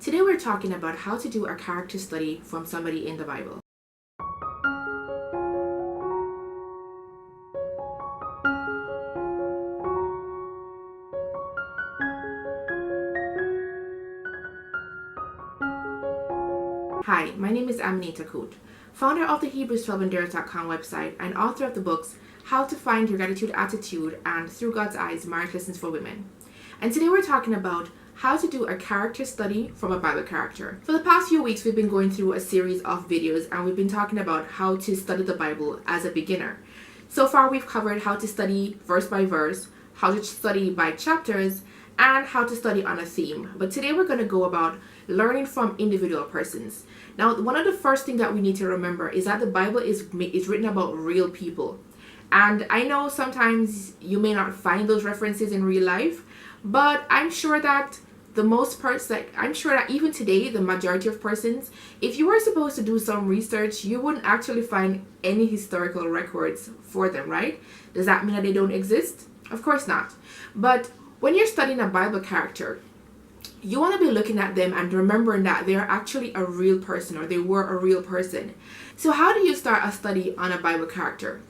Today we're talking about how to do a character study from somebody in the Bible. Hi, my name is Aminata Coote, founder of the Hebrews12endears.com website and author of the books How to Find Your Gratitude Attitude and Through God's Eyes, Marriage Lessons for Women. And today we're talking about how to do a character study from a Bible character. For the past few weeks, we've been going through a series of videos and we've been talking about how to study the Bible as a beginner. So far, we've covered how to study verse by verse, how to study by chapters, and how to study on a theme. But today we're going to go about learning from individual persons. Now, one of the first things that we need to remember is that the Bible is written about real people. And I know sometimes you may not find those references in real life, but I'm sure that even today, the majority of persons, if you were supposed to do some research, you wouldn't actually find any historical records for them, right? Does that mean that they don't exist? Of course not. But when you're studying a Bible character, you want to be looking at them and remembering that they are actually a real person, or they were a real person. So how do you start a study on a Bible character?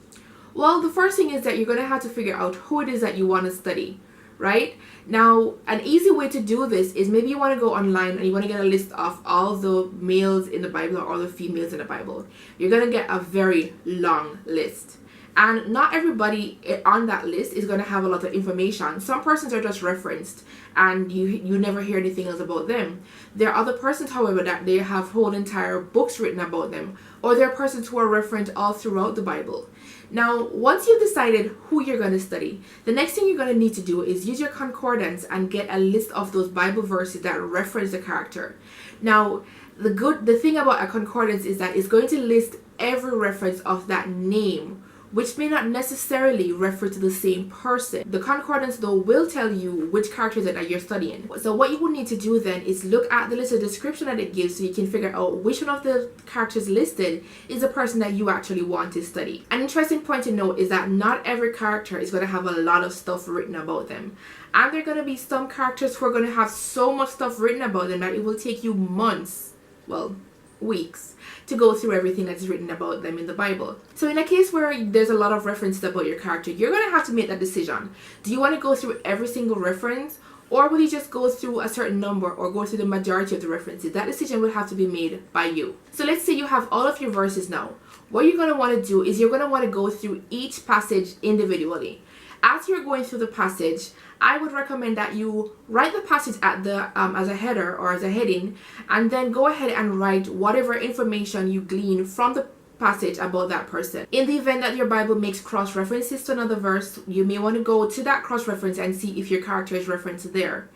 Well, the first thing is that you're going to have to figure out who it is that you want to study, right? Now, an easy way to do this is maybe you want to go online and you want to get a list of all the males in the Bible or all the females in the Bible. You're going to get a very long list. And not everybody on that list is going to have a lot of information. Some persons are just referenced and you never hear anything else about them. There are other persons, however, that they have whole entire books written about them. Or there are persons who are referenced all throughout the Bible. Now, once you've decided who you're going to study, the next thing you're going to need to do is use your concordance and get a list of those Bible verses that reference the character. Now, the thing about a concordance is that it's going to list every reference of that name, which may not necessarily refer to the same person. The concordance, though, will tell you which characters that you're studying. So what you would need to do then is look at the list of description that it gives so you can figure out which one of the characters listed is the person that you actually want to study. An interesting point to note is that not every character is going to have a lot of stuff written about them. And there are going to be some characters who are going to have so much stuff written about them that it will take you months, well, weeks, to go through everything that's written about them in the Bible. So in a case where there's a lot of references about your character, you're going to have to make that decision. Do you want to go through every single reference, or will you just go through a certain number or go through the majority of the references? That decision will have to be made by you. So let's say you have all of your verses now. What you're going to want to do is you're going to want to go through each passage individually. As you're going through the passage, I would recommend that you write the passage at the as a header or as a heading, and then go ahead and write whatever information you glean from the passage about that person. In the event that your Bible makes cross references to another verse, you may want to go to that cross reference and see if your character is referenced there.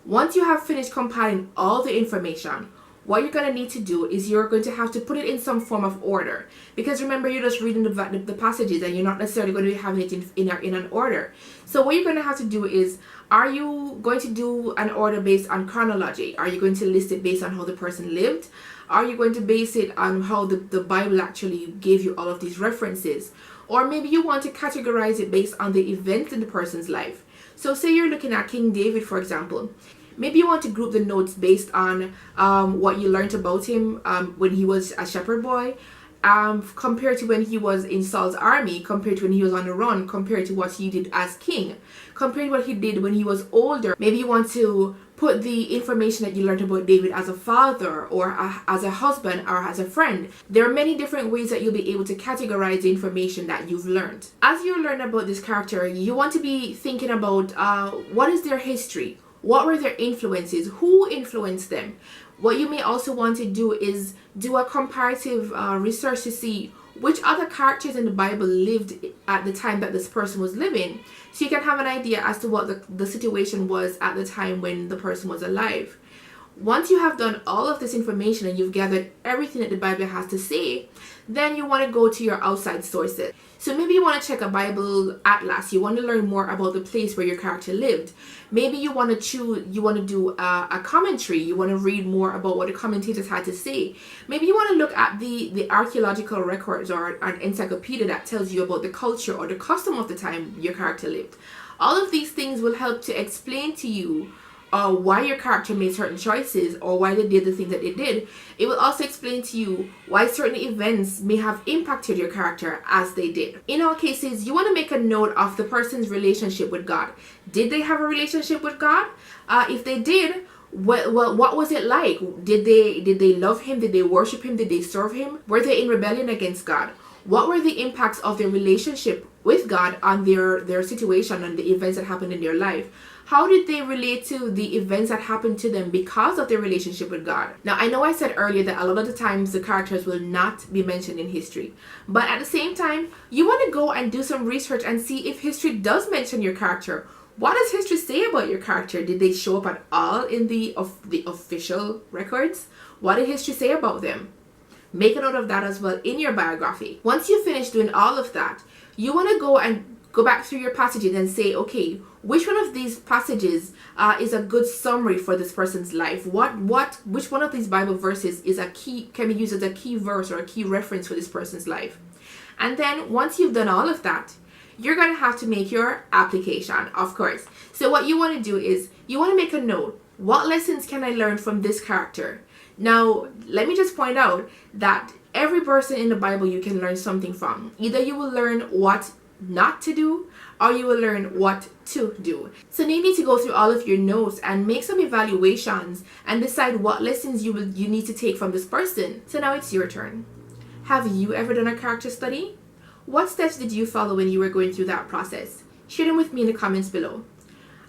Once you have finished compiling all the information, what you're going to need to do is you're going to have to put it in some form of order. Because remember, you're just reading the passages and you're not necessarily going to be having it in an order. So what you're going to have to do is, are you going to do an order based on chronology? Are you going to list it based on how the person lived? Are you going to base it on how the Bible actually gave you all of these references? Or maybe you want to categorize it based on the events in the person's life. So say you're looking at King David, for example. Maybe you want to group the notes based on what you learned about him when he was a shepherd boy, compared to when he was in Saul's army, compared to when he was on the run, compared to what he did as king, compared to what he did when he was older. Maybe you want to put the information that you learned about David as a father, or as a husband, or as a friend. There are many different ways that you'll be able to categorize the information that you've learned. As you learn about this character, you want to be thinking about what is their history? What were their influences? Who influenced them? What you may also want to do is do a comparative research to see which other characters in the Bible lived at the time that this person was living, so you can have an idea as to what the situation was at the time when the person was alive. Once you have done all of this information and you've gathered everything that the Bible has to say, then you want to go to your outside sources. So maybe you want to check a Bible atlas. You want to learn more about the place where your character lived. Maybe you want to do a commentary. You want to read more about what the commentators had to say. Maybe you want to look at the archaeological records or an encyclopedia that tells you about the culture or the custom of the time your character lived. All of these things will help to explain to you why your character made certain choices or why they did the things that they did. It will also explain to you why certain events may have impacted your character as they did. In all cases, you want to make a note of the person's relationship with God. Did they have a relationship with God? If they did, well, what was it like? Did they love him? Did they worship him? Did they serve him? Were they in rebellion against God? What were the impacts of their relationship with God on their situation and the events that happened in their life? How did they relate to the events that happened to them because of their relationship with God? Now, I know I said earlier that a lot of the times the characters will not be mentioned in history. But at the same time, you want to go and do some research and see if history does mention your character. What does history say about your character? Did they show up at all in the official records? What did history say about them? Make a note of that as well in your biography. Once you finish doing all of that, you want to go back through your passages and say, okay, which one of these passages is a good summary for this person's life? Which one of these Bible verses can be used as a key verse or a key reference for this person's life? And then once you've done all of that, you're going to have to make your application, of course. So what you want to do is you want to make a note. What lessons can I learn from this character? Now, let me just point out that every person in the Bible you can learn something from. Either you will learn what not to do or you will learn what to do. So you need to go through all of your notes and make some evaluations and decide what lessons you need to take from this person. So now it's your turn. Have you ever done a character study? What steps did you follow when you were going through that process? Share them with me in the comments below.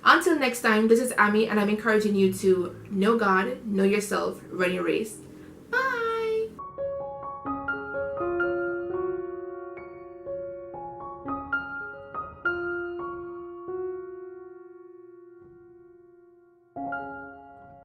Until next time, this is Ami, and I'm encouraging you to know God, know yourself, run your race.